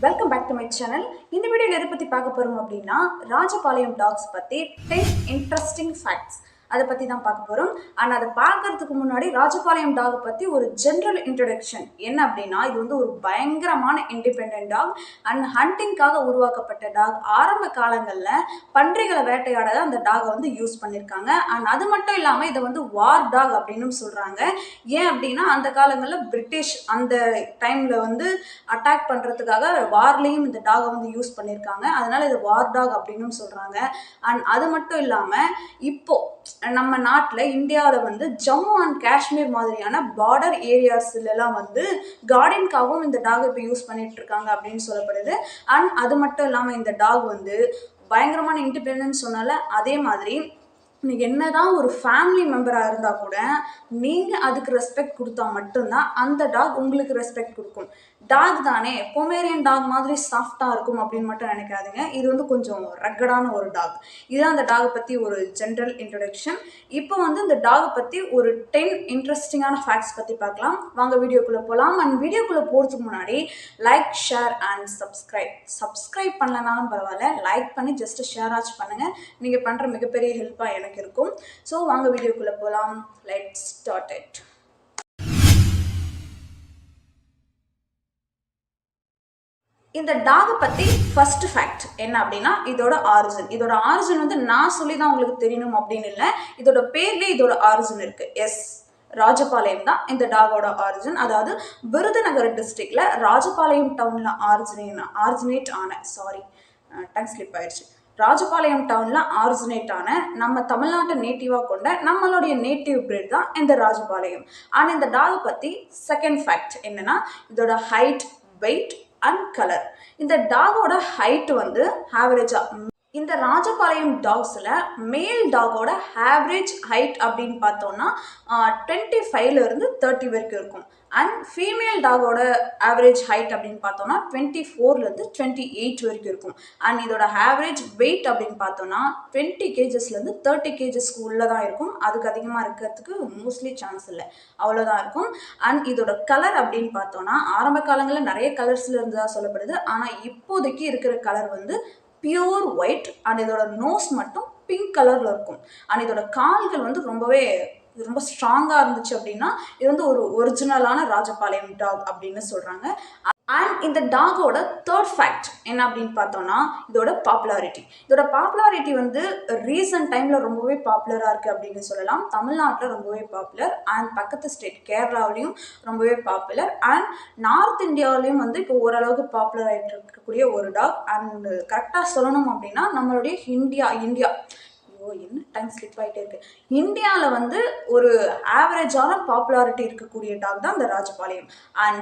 Welcome back to my channel. இந்த வீடியோவில் எதை பற்றி பார்க்க போகிறோம் அப்படின்னா, ராஜபாளையம் டாக்ஸ் பற்றி 10 இன்ட்ரெஸ்டிங் ஃபேக்ட்ஸ் அதை பற்றி தான் பார்க்க போகிறோம். ஆனால் அதை பார்க்கறதுக்கு முன்னாடி ராஜபாளையம் டாக் பற்றி ஒரு ஜென்ரல் இன்ட்ரடக்ஷன் என்ன அப்படின்னா, இது வந்து ஒரு பயங்கரமான இண்டிபெண்ட் டாக் அண்ட் ஹண்டிங்காக உருவாக்கப்பட்ட டாக். ஆரம்ப காலங்களில் பன்றிகளை வேட்டையாட அந்த டாகை வந்து யூஸ் பண்ணியிருக்காங்க. அண்ட் அது மட்டும் இல்லாமல் இதை வந்து வார் டாக் அப்படின்னு சொல்கிறாங்க. ஏன் அப்படின்னா, அந்த காலங்களில் பிரிட்டிஷ் அந்த டைமில் வந்து அட்டாக் பண்ணுறதுக்காக வார்லேயும் இந்த டாகை வந்து யூஸ் பண்ணியிருக்காங்க. அதனால இது வார் டாக் அப்படின்னு சொல்கிறாங்க. அண்ட் அது மட்டும் இல்லாமல் இப்போ நம்ம நாட்டில் இந்தியாவில் வந்து ஜம்மு அண்ட் காஷ்மீர் மாதிரியான பார்டர் ஏரியாஸ்லாம் வந்து கார்டனுக்காகவும் இந்த டாக் இப்போ யூஸ் பண்ணிட்டு இருக்காங்க அப்படின்னு சொல்லப்படுது. அண்ட் அது மட்டும் இல்லாமல் இந்த டாக் வந்து பயங்கரமான இண்டிபெண்டன்ஸ் சொன்னால, அதே மாதிரி என்னதான் ஒரு ஃபேமிலி மெம்பராக இருந்தால் கூட நீங்கள் அதுக்கு ரெஸ்பெக்ட் கொடுத்தா மட்டும்தான் அந்த டாக் உங்களுக்கு ரெஸ்பெக்ட் கொடுக்கும். டாக் தானே, பொமேரியன் டாக் மாதிரி சாஃப்டாக இருக்கும் அப்படின்னு மட்டும் நினைக்காதீங்க. இது வந்து கொஞ்சம் ரக்கடான ஒரு டாக். இதுதான் அந்த டாகை பற்றி ஒரு ஜென்ரல் இன்ட்ரடக்ஷன். இப்போ வந்து இந்த டாகை பற்றி ஒரு 10 இன்ட்ரெஸ்டிங்கான ஃபேக்ட்ஸ் பற்றி பார்க்கலாம். வாங்க வீடியோக்குள்ளே போகலாம். அண்ட் வீடியோக்குள்ளே போகிறதுக்கு முன்னாடி லைக், ஷேர் அண்ட் சப்ஸ்கிரைப் பண்ணலனாலும் பரவாயில்ல, லைக் பண்ணி ஜஸ்ட் ஷேர் ஆச்சு பண்ணுங்கள். நீங்கள் பண்ணுற மிகப்பெரிய ஹெல்ப்பாக எனக்கு இருக்கும். ஸோ வாங்க வீடியோக்குள்ளே போகலாம். Let's start it. இந்த டாகை பற்றி ஃபர்ஸ்ட் ஃபேக்ட் என்ன அப்படின்னா, இதோட ஆரிஜின் வந்து நான் சொல்லி தான் உங்களுக்கு தெரியணும் அப்படின்னு இல்லை. இதோட பேர்லேயே இதோட ஆரிஜின் இருக்கு. ராஜபாளையம் தான் இந்த டாகோட ஆரிஜின். அதாவது விருதுநகர் டிஸ்ட்ரிக்ட்ல ராஜபாளையம் டவுன்ல ஆரிஜினேட் ஆன டங் ஸ்லிப் ஆயிடுச்சு. ராஜபாளையம் டவுன்ல ஆரிஜினேட் ஆன நம்ம தமிழ்நாட்டை நேட்டிவாக கொண்ட நம்மளுடைய நேட்டிவ் பிரீட் தான் இந்த ராஜபாளையம். ஆனால் இந்த டாகை பற்றி செகண்ட் ஃபேக்ட் என்னன்னா, இதோட ஹைட், வெயிட் அண்ட் கலர். இந்த டாகோட ஹைட் வந்து ஆவரேஜா, இந்த ராஜபாளையம் டாக்ஸில் மேல் டாகோட ஆவரேஜ் ஹைட் அப்படின்னு பார்த்தோம்னா 25லேருந்து 30 வரைக்கும் இருக்கும். அண்ட் ஃபீமேல் டாகோட ஆவரேஜ் ஹைட் அப்படின்னு பார்த்தோம்னா 24லேருந்து 28 வரைக்கும் இருக்கும். அண்ட் இதோட ஆவரேஜ் வெயிட் அப்படின்னு பார்த்தோம்னா 20 kgsலேருந்து 30 kgsக்கு உள்ளே தான் இருக்கும். அதுக்கு அதிகமாக இருக்கிறதுக்கு மோஸ்ட்லி சான்ஸ் இல்லை, அவ்வளோதான் இருக்கும். அண்ட் இதோட கலர் அப்படின்னு பார்த்தோம்னா, ஆரம்ப காலங்களில் நிறைய கலர்ஸில் இருந்ததா சொல்லப்படுது. ஆனால் இப்போதைக்கு இருக்கிற கலர் வந்து பியூர் ஒயிட். அண்ட் இதோட நோஸ் மட்டும் பிங்க் கலரில் இருக்கும். அண்ட் இதோட கால்கள் வந்து ரொம்ப ஸ்ட்ராங்காக இருந்துச்சு அப்படின்னா இது வந்து ஒரு ஒரிஜினலான ராஜபாளையம் டாக் அப்படின்னு சொல்கிறாங்க. அண்ட் இந்த டாகோட தேர்ட் ஃபேக்ட் என்ன அப்படின்னு பார்த்தோம்னா, இதோட பாப்புலாரிட்டி வந்து ரீசன்ட் டைமில் ரொம்பவே பாப்புலராக இருக்குது அப்படின்னு சொல்லலாம். தமிழ்நாட்டில் ரொம்பவே பாப்புலர், அண்ட் பக்கத்து ஸ்டேட் கேரளாவிலையும் ரொம்பவே பாப்புலர், அண்ட் நார்த் இந்தியாவிலையும் வந்து இப்போ ஓரளவுக்கு பாப்புலர் ஆகிட்டு இருக்கக்கூடிய ஒரு டாக். அண்ட் கரெக்டாக சொல்லணும் அப்படின்னா, நம்மளுடைய இந்தியா என்ன டைம் ஸ்லிப் ஆகிட்டே இருக்கு. இந்தியாவில் வந்து ஒரு ஆவரேஜான பாப்புலாரிட்டி இருக்கக்கூடிய டாக் தான் இந்த ராஜபாளையம். அண்ட்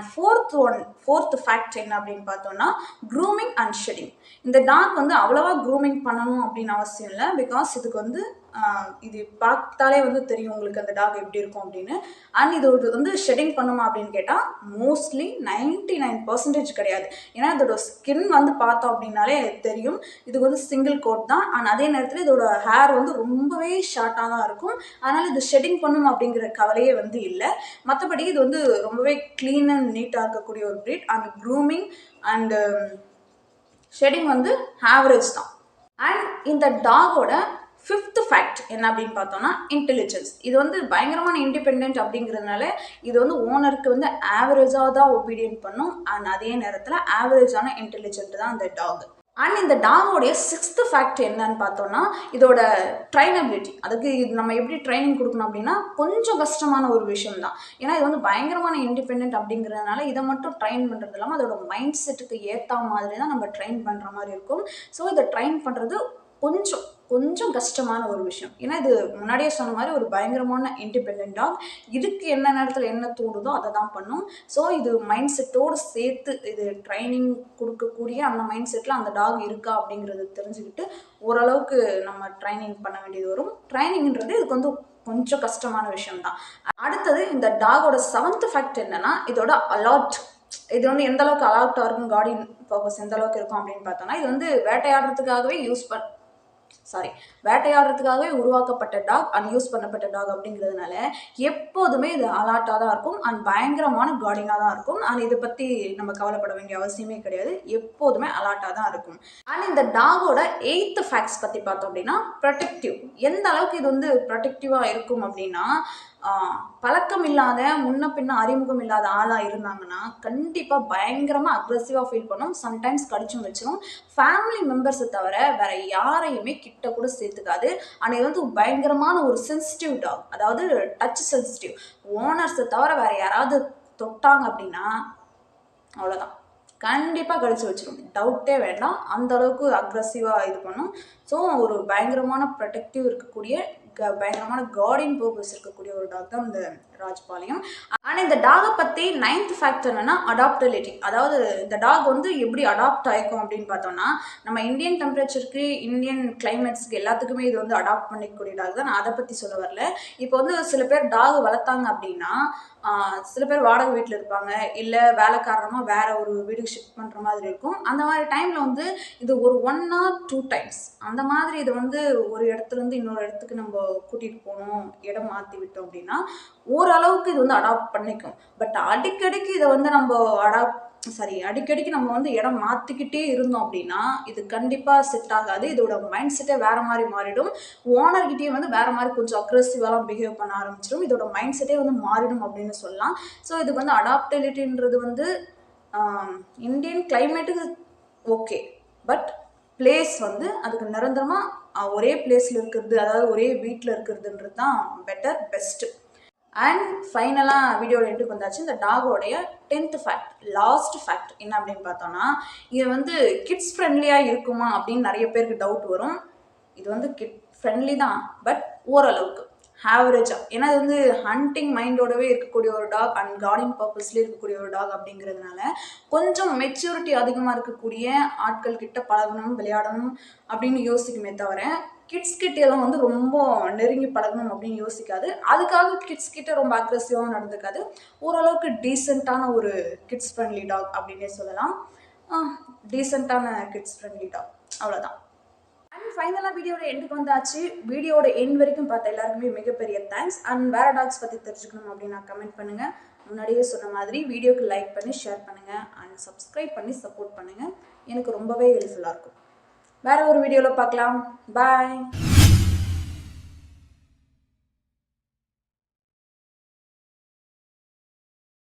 ஃபோர்த் ஃபேக்ட் என்ன அப்படின்னு பார்த்தோம்னா, க்ரூமிங் அண்ட் ஷெடிங். இந்த டாக் வந்து அவ்வளோவா க்ரூமிங் பண்ணணும் அப்படின்னு அவசியம் இல்லை. பிகாஸ் இதுக்கு வந்து இது பார்த்தாலே வந்து தெரியும் உங்களுக்கு அந்த டாக் எப்படி இருக்கும் அப்படின்னு. அண்ட் இது வந்து ஷெடிங் பண்ணுமா அப்படின்னு கேட்டால் மோஸ்ட்லி 99% கிடையாது. ஏன்னா இதோட ஸ்கின் வந்து பார்த்தோம் அப்படின்னாலே தெரியும் இதுக்கு வந்து சிங்கிள் கோட் தான். அண்ட் அதே நேரத்தில் இதோட ஹேர் வந்து ரொம்பவே ஷார்ட்டாக தான் இருக்கும். அதனால் இது ஷெடிங் பண்ணும் அப்படிங்கிற கவலையே வந்து இல்லை. மற்றபடி இது வந்து ரொம்பவே க்ளீன் அண்ட் நீட்டாக இருக்கக்கூடிய ஒரு breed. And grooming and shedding வந்து ஆவரேஜ் தான். அண்ட் இந்த டாகோட ஃபிஃப்த் ஃபேக்ட் என்ன அப்படின்னு பார்த்தோம்னா, இன்டெலிஜென்ஸ். இது வந்து பயங்கரமான இண்டிபெண்ட் அப்படிங்கிறதுனால இது வந்து ஓனருக்கு வந்து ஆவரேஜாக தான் ஒபீடியன்ட் பண்ணும். அண்ட் அதே நேரத்தில் ஆவரேஜான இன்டெலிஜென்ட் தான் இந்த டாக். அண்ட் இந்த டாகோடைய சிக்ஸ்த் ஃபேக்ட் என்னன்னு பார்த்தோம்னா, இதோட ட்ரைனபிலிட்டி. அதுக்கு இது நம்ம எப்படி ட்ரைனிங் கொடுக்கணும் அப்படின்னா கொஞ்சம் கஷ்டமான ஒரு விஷயம் தான். ஏன்னா இது வந்து பயங்கரமான இண்டிபெண்ட் அப்படிங்கிறதுனால இதை மட்டும் ட்ரைன் பண்ணுறது இல்லாமல் அதோட மைண்ட் செட்டுக்கு ஏற்ற மாதிரி தான் நம்ம ட்ரைன் பண்ணுற மாதிரி இருக்கும். ஸோ இதை ட்ரைன் பண்ணுறது கொஞ்சம் கஷ்டமான ஒரு விஷயம். ஏன்னா இது முன்னாடியே சொன்ன மாதிரி ஒரு பயங்கரமான இண்டிபெண்ட் டாக். இதுக்கு என்ன நேரத்தில் என்ன தோணுதோ அதை தான் பண்ணும். ஸோ இது மைண்ட் செட்டோடு சேர்த்து இது ட்ரைனிங் கொடுக்கக்கூடிய அந்த மைண்ட் செட்டில் அந்த டாக் இருக்கா அப்படிங்கிறது தெரிஞ்சுக்கிட்டு ஓரளவுக்கு நம்ம ட்ரைனிங் பண்ண வேண்டியது வரும். ட்ரைனிங்ன்றது இதுக்கு வந்து கொஞ்சம் கஷ்டமான விஷயம் தான். அடுத்தது இந்த டாகோட 7th ஃபேக்ட் என்னன்னா, இதோட அலர்ட். இது வந்து எந்த அளவுக்கு அலர்ட்டாக இருக்கும், கார்டியன் பர்பஸ் எந்த அளவுக்கு இருக்கும் அப்படின்னு பார்த்தோம்னா, இது வந்து வேட்டையாடுறதுக்காகவே யூஸ் வேட்டையாடுறதுக்காகவே உருவாக்கப்பட்ட டாக் அண்ட் யூஸ் பண்ணப்பட்ட டாக் அப்படிங்கிறதுனால எப்போதுமே இது அலர்ட்டாக தான் இருக்கும் அண்ட் பயங்கரமான கார்டினாக தான் இருக்கும். அண்ட் இதை பற்றி நம்ம கவலைப்பட வேண்டிய அவசியமே கிடையாது, எப்போதுமே அலர்ட்டாக தான் இருக்கும். அண்ட் இந்த டாகோட 8th ஃபேக்ட்ஸ் பற்றி பார்த்தோம் அப்படின்னா ப்ரொடெக்டிவ். எந்த அளவுக்கு இது வந்து ப்ரொடெக்டிவாக இருக்கும் அப்படின்னா, பழக்கம் இல்லாத முன்ன பின்ன அறிமுகம் இல்லாத ஆளாக இருந்தாங்கன்னா கண்டிப்பாக பயங்கரமாக அக்ரெசிவாக ஃபீல் பண்ணும், சம்டைம்ஸ் கடிச்சும் வச்சிடும். ஃபேமிலி மெம்பர்ஸை தவிர வேற யாரையுமே கிட்ட கூட சேர்த்துக்காது. அண்ட் இது வந்து பயங்கரமான ஒரு சென்சிட்டிவ் டாக், அதாவது டச் சென்சிட்டிவ். ஓனர்ஸை தவிர வேற யாராவது தொட்டாங்க அப்படின்னா அவ்வளோதான், கண்டிப்பாக கடிச்சு வச்சிடும், டவுட்டே வேண்டாம். அந்த அளவுக்கு அக்ரெசிவாக இது பண்ணும். ஸோ ஒரு பயங்கரமான ப்ரொடெக்டிவ் இருக்கக்கூடிய பயங்கரமான கார்டிங் பர்பஸ் இருக்கக்கூடிய ஒரு டாக் தான் இந்த ராஜபாளையம். ஆனால் இந்த டாகை பற்றி 9th ஃபேக்ட் என்னன்னா அடாப்டபிலிட்டி. அதாவது இந்த டாக் வந்து எப்படி அடாப்ட் ஆகிக்கும் அப்படின்னு பார்த்தோம்னா, நம்ம இந்தியன் டெம்பரேச்சருக்கு இந்தியன் கிளைமேட்ஸ்க்கு எல்லாத்துக்குமே இது வந்து அடாப்ட் பண்ணிக்கக்கூடிய டாக் தான். நான் அதை பற்றி சொல்ல வரல. இப்போ வந்து சில பேர் டாக் வளர்த்தாங்க அப்படின்னா, சில பேர் வாடகை வீட்டில் இருப்பாங்க, இல்லை வேலை காரணமாக வேற ஒரு வீடுக்கு ஷிஃப்ட் பண்ணுற மாதிரி இருக்கும். அந்த மாதிரி டைமில் வந்து இது ஒரு 1 or 2 times அந்த மாதிரி இதை வந்து ஒரு இடத்துலேருந்து இன்னொரு இடத்துக்கு நம்ம கூட்டிகிட்டு போகணும், இடம் மாற்றி விட்டோம் அப்படின்னா ஓரளவுக்கு இது வந்து அடாப்ட் பண்ணிக்கும். பட் அடிக்கடிக்கு இதை வந்து நம்ம அடிக்கடிக்கு நம்ம வந்து இடம் மாற்றிக்கிட்டே இருந்தோம் அப்படின்னா இது கண்டிப்பாக செட் ஆகாது. இதோட மைண்ட் செட்டே வேறு மாதிரி மாறிடும். ஓனர்கிட்டயே வந்து வேறு மாதிரி கொஞ்சம் அக்ரெசிவாலாம் பிஹேவ் பண்ண ஆரம்பிச்சிடும். இதோட மைண்ட் செட்டே வந்து மாறிடும் அப்படின்னு சொல்லலாம். ஸோ இதுக்கு வந்து அடாப்டபிலிட்டின்றது வந்து இந்தியன் கிளைமேட்டுக்கு ஓகே, பட் பிளேஸ் வந்து அதுக்கு நிரந்தரமாக ஒரே பிளேஸில் இருக்கிறது, அதாவது ஒரே வீட்டில் இருக்கிறதுன்றது தான் பெட்டர், பெஸ்ட்டு. அண்ட் ஃபைனலாக வீடியோட எண்டுக்கு வந்தாச்சு. இந்த டாகோடைய 10th ஃபேக்ட், லாஸ்ட் ஃபேக்ட் என்ன அப்படின்னு பார்த்தோன்னா, இது வந்து கிட்ஸ் ஃப்ரெண்ட்லியாக இருக்குமா அப்படின்னு நிறைய பேருக்கு டவுட் வரும். இது வந்து கிட் ஃப்ரெண்ட்லி தான், பட் ஓரளவுக்கு ஆவரேஜாக. ஏன்னா இது வந்து ஹண்டிங் மைண்டோடவே இருக்கக்கூடிய ஒரு டாக் அண்ட் கார்டிங் பர்பஸ்லேயே இருக்கக்கூடிய ஒரு டாக் அப்படிங்கிறதுனால கொஞ்சம் மெச்சூரிட்டி அதிகமாக இருக்கக்கூடிய ஆட்கள் கிட்ட பழகணும், விளையாடணும் அப்படின்னு யோசிக்குமே தவிர கிட்ஸ் கிட்ட எல்லாம் வந்து ரொம்ப நெருங்கி பழகணும் அப்படின்னு யோசிக்காது. அதுக்காக கிட்ஸ் கிட்ட ரொம்ப அக்ரெசிவாகவும் நடந்துக்காது. ஓரளவுக்கு டீசெண்டான ஒரு கிட்ஸ் ஃப்ரெண்ட்லி டாக் அப்படின்னே சொல்லலாம். டீசெண்டான கிட்ஸ் ஃப்ரெண்ட்லி டாக், அவ்வளோதான். அண்ட் ஃபைனலாக வீடியோட எண்டுக்கு வந்தாச்சு. வீடியோட எண்ட் வரைக்கும் பார்த்த எல்லாருக்குமே மிகப்பெரிய தேங்க்ஸ். அண்ட் வேறு டாக்ஸ் பற்றி தெரிஞ்சுக்கணும் அப்படின்னா கமெண்ட் பண்ணுங்கள். முன்னாடியே சொன்ன மாதிரி வீடியோக்கு லைக் பண்ணி ஷேர் பண்ணுங்கள் அண்ட் சப்ஸ்கிரைப் பண்ணி சப்போர்ட் பண்ணுங்கள். எனக்கு ரொம்பவே ஹெல்ப்ஃபுல்லாக இருக்கும். வேறு ஒரு வீடியோவில் பார்க்கலாம். பாய்.